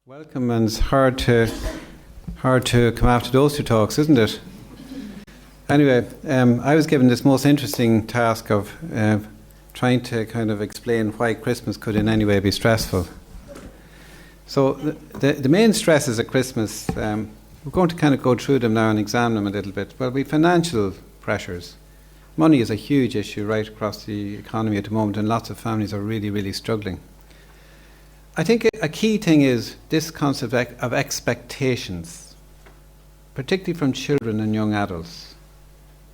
Welcome, and it's hard to come after those two talks, isn't it? Anyway, I was given this most interesting task of trying to kind of explain why Christmas could in any way be stressful. So the main stresses at Christmas, we're going to kind of go through them now and examine them a little bit. Well, we financial pressures. Money is a huge issue right across the economy at the moment, and lots of families are really, really struggling. I think a key thing is this concept of expectations, particularly from children and young adults.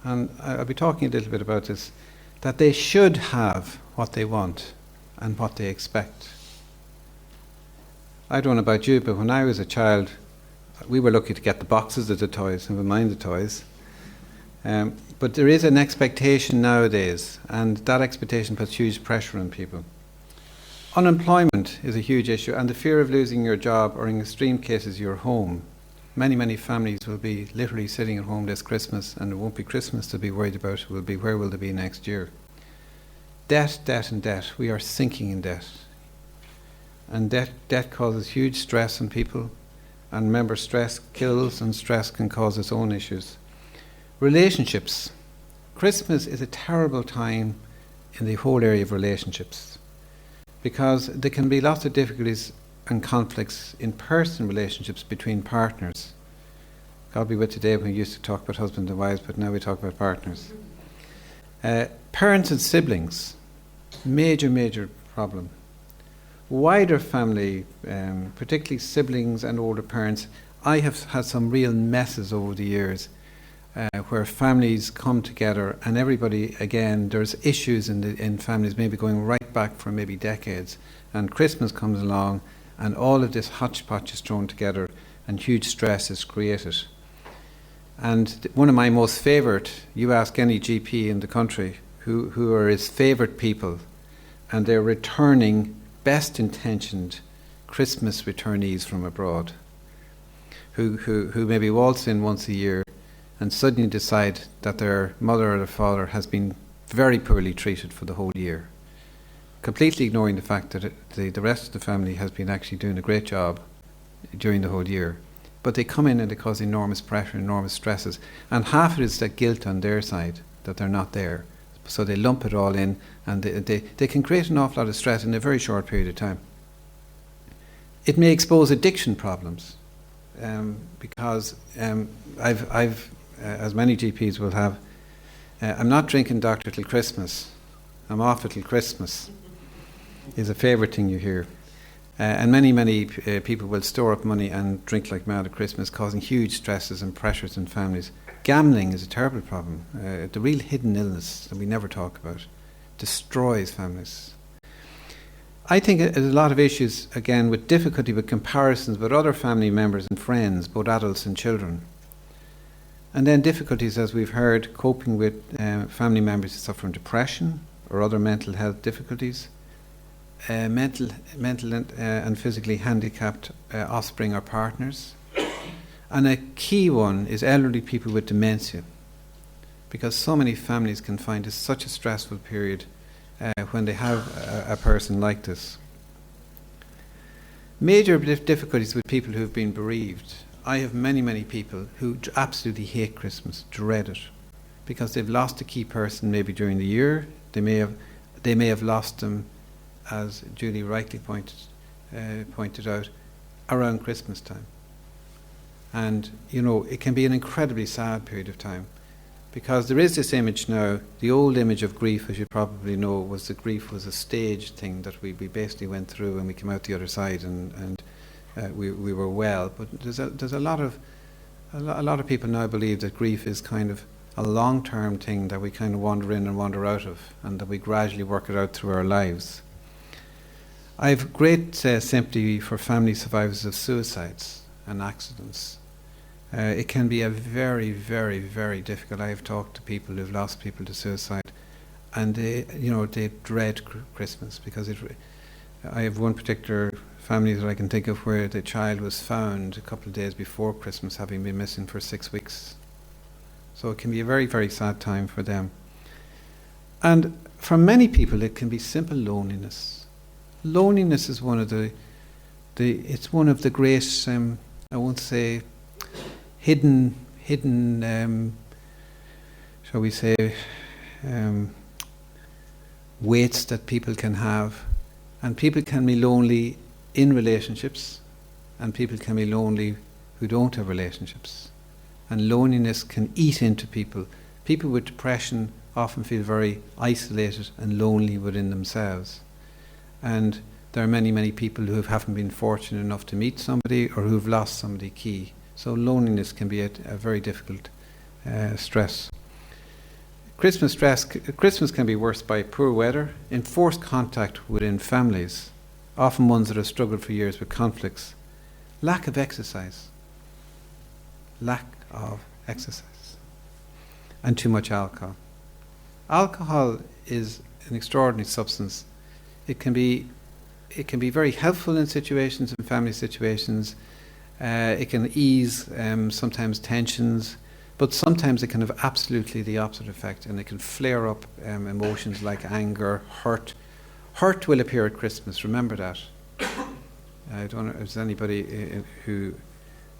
And I'll be talking a little bit about this, that they should have what they want and what they expect. I don't know about you, but when I was a child, we were lucky to get the boxes of the toys, never mind the toys. But there is an expectation nowadays, and that expectation puts huge pressure on people. Unemployment is a huge issue, and the fear of losing your job, or in extreme cases your home. Many families will be literally sitting at home this Christmas, and it won't be Christmas to be worried about, it will be where will they be next year. Debt. We are sinking in debt. And debt causes huge stress on people, and remember, stress kills, and stress can cause its own issues. Relationships. Christmas is a terrible time in the whole area of relationships, because there can be lots of difficulties and conflicts in personal relationships between partners. God be with today when we used to talk about husbands and wives, but now we talk about partners. Parents and siblings, major problem. Wider family, particularly siblings and older parents. I have had some real messes over the years where families come together and everybody, again, there's issues in families maybe going right back for maybe decades, and Christmas comes along and all of this hodgepodge is thrown together and huge stress is created. And one of my most favourite, you ask any GP in the country who are his favourite people, and they're returning best intentioned Christmas returnees from abroad who maybe waltz in once a year and suddenly decide that their mother or their father has been very poorly treated for the whole year, completely ignoring the fact that the rest of the family has been actually doing a great job during the whole year. But they come in and they cause enormous pressure, enormous stresses, and half of it is that guilt on their side that they're not there. So they lump it all in, and they can create an awful lot of stress in a very short period of time. It may expose addiction problems, because I've as many GPs will have, I'm not drinking doctor till Christmas, I'm off it till Christmas, is a favourite thing you hear. And many people will store up money and drink like mad at Christmas, causing huge stresses and pressures in families. Gambling is a terrible problem. The real hidden illness that we never talk about destroys families. I think there's a lot of issues, again, with difficulty with comparisons with other family members and friends, both adults and children. And then difficulties, as we've heard, coping with family members who suffer from depression or other mental health difficulties, mental and physically handicapped offspring or partners. And a key one is elderly people with dementia, because so many families can find this such a stressful period when they have a person like this. Major difficulties with people who have been bereaved. I have many people who absolutely hate Christmas, dread it, because they've lost a key person maybe during the year. They may have lost them, as Julie rightly pointed out, around Christmas time. And, it can be an incredibly sad period of time, because there is this image now, the old image of grief, as you probably know, was that grief was a staged thing that we basically went through and we came out the other side and we were well. But there's a lot of people now believe that grief is kind of a long-term thing that we kind of wander in and wander out of, and that we gradually work it out through our lives. I have great sympathy for family survivors of suicides and accidents. It can be a very difficult. I have talked to people who've lost people to suicide, and they dread Christmas, because I have one particular family that I can think of where the child was found a couple of days before Christmas, having been missing for 6 weeks. So it can be a very sad time for them. And for many people it can be simple loneliness. Loneliness is one of the it's one of the great, I won't say hidden, shall we say, weights that people can have. And people can be lonely in relationships, and people can be lonely who don't have relationships. And loneliness can eat into people. People with depression often feel very isolated and lonely within themselves. And there are many, many people who haven't been fortunate enough to meet somebody or who've lost somebody key. So loneliness can be a very difficult stress. Christmas can be worse by poor weather, enforced contact within families, often ones that have struggled for years with conflicts, lack of exercise, and too much alcohol. Alcohol is an extraordinary substance. It can be very helpful in situations, in family situations. It can ease sometimes tensions, but sometimes it can have absolutely the opposite effect, and it can flare up emotions like anger, hurt. Hurt will appear at Christmas, remember that. I don't know if there's anybody who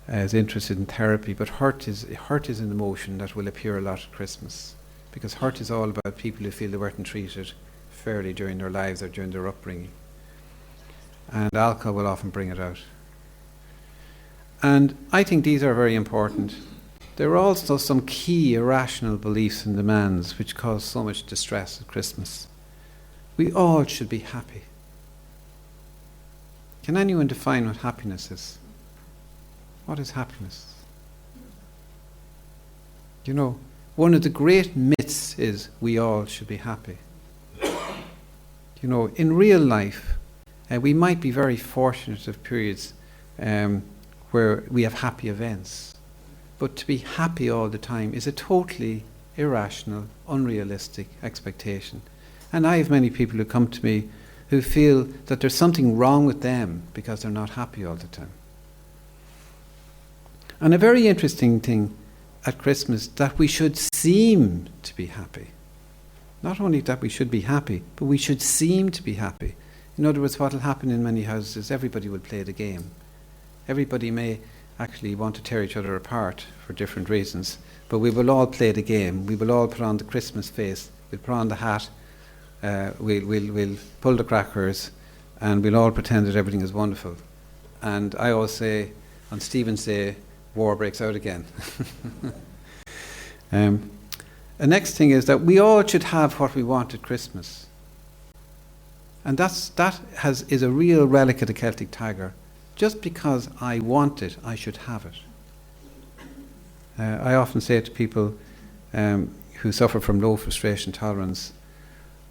is interested in therapy, but hurt is an emotion that will appear a lot at Christmas, because hurt is all about people who feel they weren't treated fairly during their lives or during their upbringing. And alcohol will often bring it out. And I think these are very important. There are also some key irrational beliefs and demands which cause so much distress at Christmas. We all should be happy. Can anyone define what happiness is? What is happiness? You know, one of the great myths is we all should be happy. You know, in real life, we might be very fortunate of periods where we have happy events. But to be happy all the time is a totally irrational, unrealistic expectation. And I have many people who come to me who feel that there's something wrong with them because they're not happy all the time. And a very interesting thing at Christmas, that we should seem to be happy. Not only that we should be happy, but we should seem to be happy. In other words, what will happen in many houses is everybody will play the game. Everybody may actually want to tear each other apart for different reasons, but we will all play the game. We will all put on the Christmas face. We'll put on the hat. We'll pull the crackers, and we'll all pretend that everything is wonderful. And I always say, on Stephen's Day, war breaks out again. The next thing is that we all should have what we want at Christmas. And that is a real relic of the Celtic tiger. Just because I want it, I should have it. I often say to people who suffer from low frustration tolerance,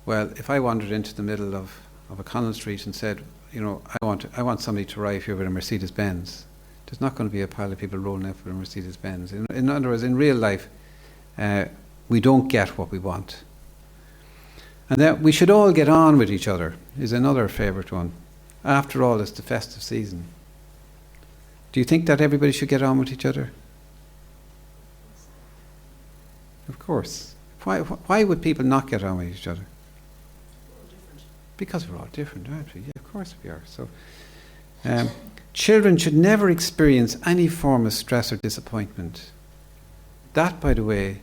well, if I wandered into the middle of a Connell Street and said, you know, I want somebody to arrive here with a Mercedes-Benz, there's not going to be a pile of people rolling up with a Mercedes-Benz. In other words, in real life, we don't get what we want. And that we should all get on with each other is another favourite one. After all, it's the festive season. Do you think that everybody should get on with each other? Of course. Why would people not get on with each other? Because we're all different, aren't we? Yeah, of course we are. So, children should never experience any form of stress or disappointment. That, by the way,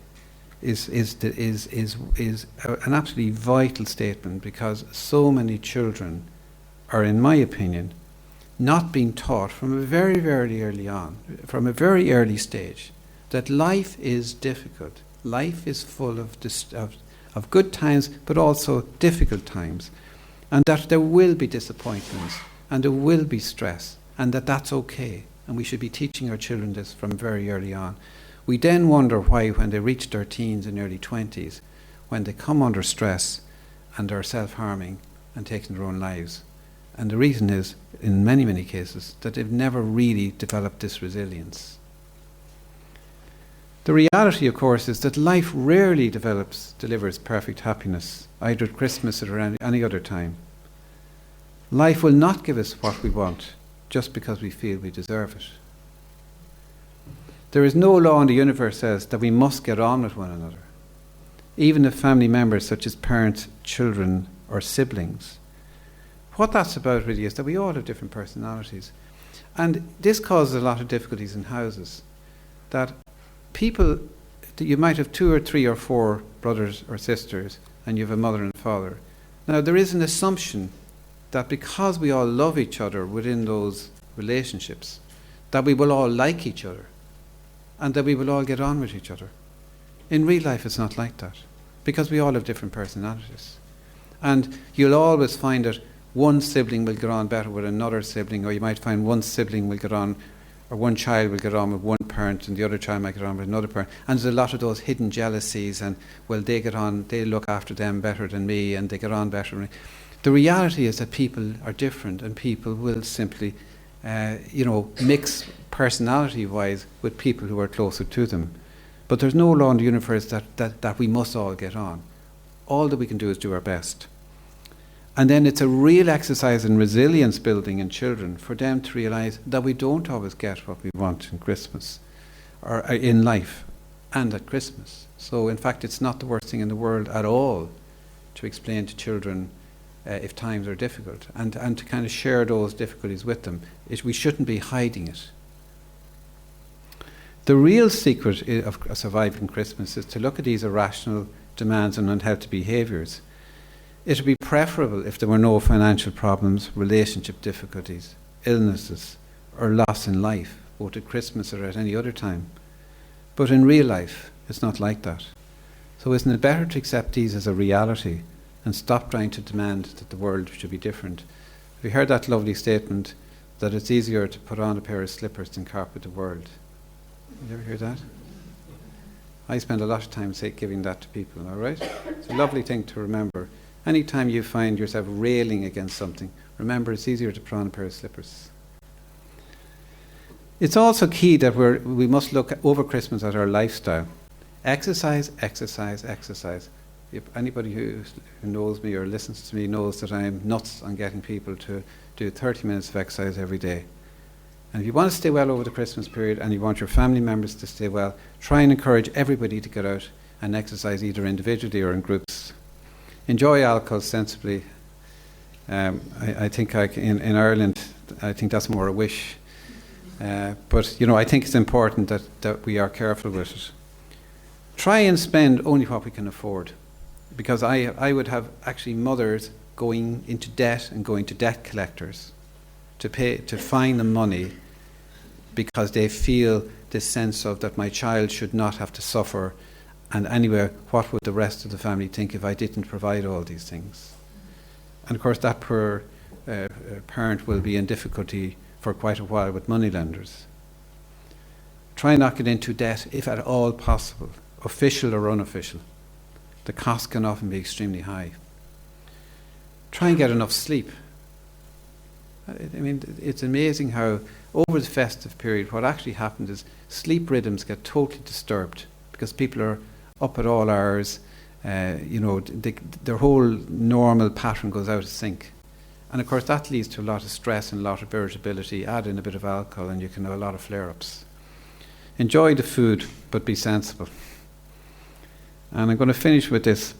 is an absolutely vital statement, because so many children are, in my opinion, not being taught from a very, very early on, from a very early stage, that life is difficult. Life is full of good times, but also difficult times, and that there will be disappointments, and there will be stress, and that's okay. And we should be teaching our children this from very early on. We then wonder why, when they reach their teens and early 20s, when they come under stress and are self-harming and taking their own lives. And the reason is, in many, many cases, that they've never really developed this resilience. The reality, of course, is that life rarely delivers perfect happiness, either at Christmas or any other time. Life will not give us what we want just because we feel we deserve it. There is no law in the universe that says that we must get on with one another. Even if family members such as parents, children or siblings What that's about really is that we all have different personalities. And this causes a lot of difficulties in houses. That people, you might have 2 or 3 or 4 brothers or sisters, and you have a mother and father. Now, there is an assumption that because we all love each other within those relationships, that we will all like each other, and that we will all get on with each other. In real life, it's not like that, because we all have different personalities. And you'll always find that one sibling will get on better with another sibling, or you might find one sibling will get on, or one child will get on with one parent and the other child might get on with another parent. And there's a lot of those hidden jealousies and, well, they get on, they look after them better than me and they get on better than me. The reality is that people are different, and people will simply, mix personality-wise with people who are closer to them. But there's no law in the universe that we must all get on. All that we can do is do our best. And then it's a real exercise in resilience building in children for them to realise that we don't always get what we want in Christmas, or in life, and at Christmas. So in fact, it's not the worst thing in the world at all to explain to children if times are difficult, and to kind of share those difficulties with them. We shouldn't be hiding it. The real secret of surviving Christmas is to look at these irrational demands and unhealthy behaviours. It would be preferable if there were no financial problems, relationship difficulties, illnesses, or loss in life, both at Christmas or at any other time. But in real life, it's not like that. So isn't it better to accept these as a reality and stop trying to demand that the world should be different? Have you heard that lovely statement that it's easier to put on a pair of slippers than carpet the world? You ever hear that? I spend a lot of time giving that to people, all right? It's a lovely thing to remember. Anytime you find yourself railing against something, remember it's easier to put on a pair of slippers. It's also key that we must look over Christmas at our lifestyle. Exercise, exercise, exercise. If anybody who knows me or listens to me knows that I'm nuts on getting people to do 30 minutes of exercise every day. And if you want to stay well over the Christmas period and you want your family members to stay well, try and encourage everybody to get out and exercise either individually or in groups. Enjoy alcohol sensibly. I think in Ireland, I think that's more a wish. But I think it's important that we are careful with it. Try and spend only what we can afford. Because I would have actually mothers going into debt and going to debt collectors to fine them money because they feel this sense of that my child should not have to suffer, and anyway, what would the rest of the family think if I didn't provide all these things? And of course that poor parent will be in difficulty for quite a while with moneylenders. Try not get into debt if at all possible, official or unofficial. The cost can often be extremely high. Try and get enough sleep. I mean, it's amazing how over the festive period what actually happens is sleep rhythms get totally disturbed because people are up at all hours. Their whole normal pattern goes out of sync. And of course that leads to a lot of stress and a lot of irritability. Add in a bit of alcohol and you can have a lot of flare-ups. Enjoy the food, but be sensible. And I'm going to finish with this.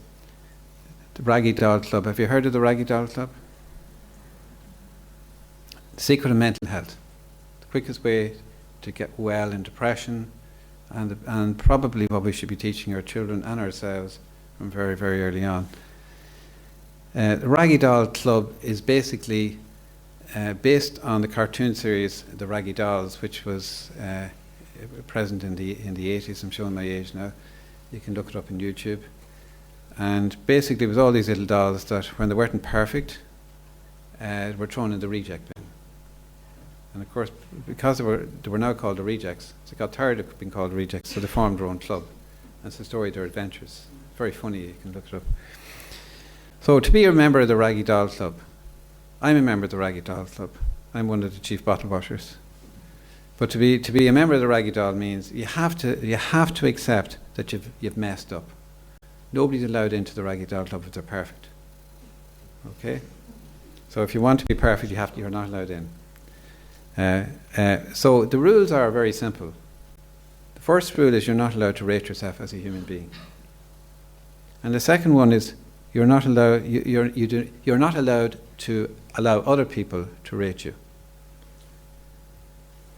The Raggy Doll Club. Have you heard of the Raggy Doll Club? The secret of mental health. The quickest way to get well in depression, and probably what we should be teaching our children and ourselves from very, very early on. The Raggy Doll Club is basically based on the cartoon series The Raggy Dolls, which was present in the 80s. I'm showing my age now. You can look it up on YouTube. And basically it was all these little dolls that when they weren't perfect were thrown in the reject bin. And of course, because they were now called the rejects, they got tired of being called rejects, so they formed their own club. And it's the story of their adventures. Very funny, you can look it up. So to be a member of the Raggy Doll Club, I'm a member of the Raggy Doll Club. I'm one of the chief bottle washers. But to be a member of the Raggy Doll means you have to accept that you've messed up. Nobody's allowed into the Raggy Doll Club if they're perfect. Okay? So if you want to be perfect, you're not allowed in. So the rules are very simple. The first rule is you're not allowed to rate yourself as a human being. And the second one is You're not allowed. You're not allowed to allow other people to rate you.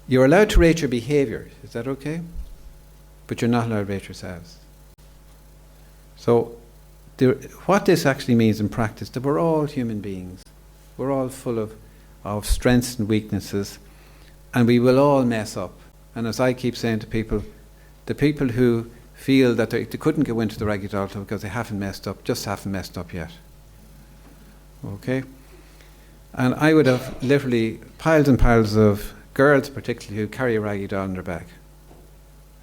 You're allowed to rate your behaviour. Is that okay? But you're not allowed to rate yourselves. So, what this actually means in practice, that we're all human beings. We're all full of strengths and weaknesses, and we will all mess up. And as I keep saying to people, the people who feel that they couldn't go into the Raggy Doll Club because they haven't messed up, just haven't messed up yet. Okay? And I would have literally piles and piles of girls particularly who carry a raggy doll in their bag.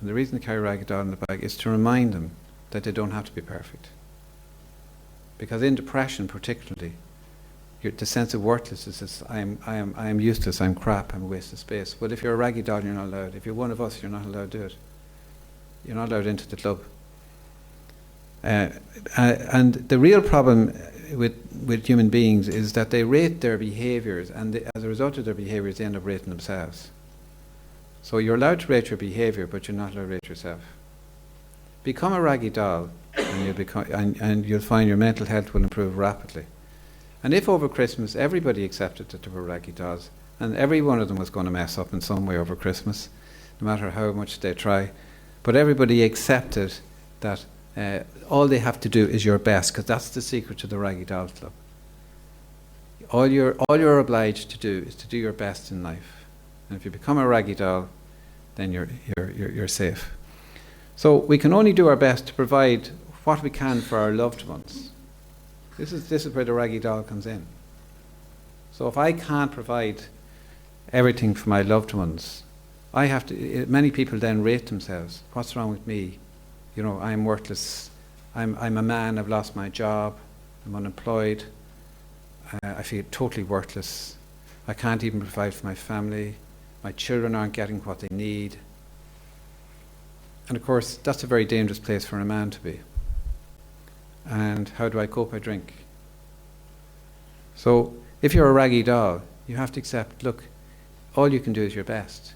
And the reason they carry a raggy doll in their bag is to remind them that they don't have to be perfect. Because in depression particularly, the sense of worthlessness is I am useless, I'm crap, I'm a waste of space. Well, if you're a raggy doll, you're not allowed. If you're one of us, you're not allowed to do it. You're not allowed into the club. And the real problem with human beings is that they rate their behaviours, and as a result of their behaviours, they end up rating themselves. So you're allowed to rate your behaviour, but you're not allowed to rate yourself. Become a raggy doll, and you'll find your mental health will improve rapidly. And if over Christmas everybody accepted that they were raggy dolls, and every one of them was going to mess up in some way over Christmas, no matter how much they try, but everybody accepted that all they have to do is your best, because that's the secret to the Raggy Doll Club. All you're obliged to do is to do your best in life, and if you become a raggy doll, then you're safe. So we can only do our best to provide what we can for our loved ones. This is where the raggy doll comes in. So if I can't provide everything for my loved ones, I have to. Many people then rate themselves. What's wrong with me? You know, I'm worthless. I'm a man. I've lost my job. I'm unemployed. I feel totally worthless. I can't even provide for my family. My children aren't getting what they need. And of course, that's a very dangerous place for a man to be. And how do I cope? I drink. So if you're a raggy doll, you have to accept, look, all you can do is your best.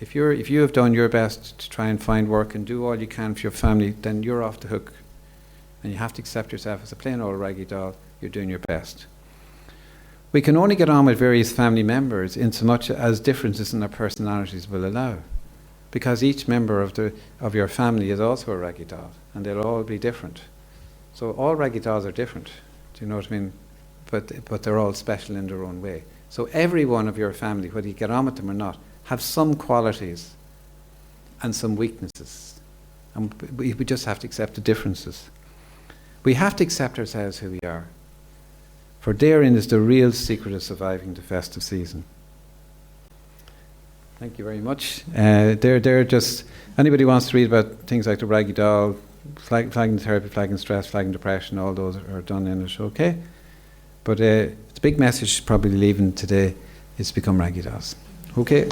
If you have done your best to try and find work and do all you can for your family, then you're off the hook. And you have to accept yourself as a plain old raggy doll. You're doing your best. We can only get on with various family members in so much as differences in their personalities will allow. Because each member of your family is also a raggy doll, and they'll all be different. So all raggy dolls are different. Do you know what I mean? But they're all special in their own way. So every one of your family, whether you get on with them or not, have some qualities and some weaknesses. And we just have to accept the differences. We have to accept ourselves who we are. For therein is the real secret of surviving the festive season. Thank you very much. They're just, anybody wants to read about things like the raggy doll, flagging therapy, flagging stress, flagging depression, all those are done in it, okay? But the big message probably leaving today is to become raggy dolls. Okay?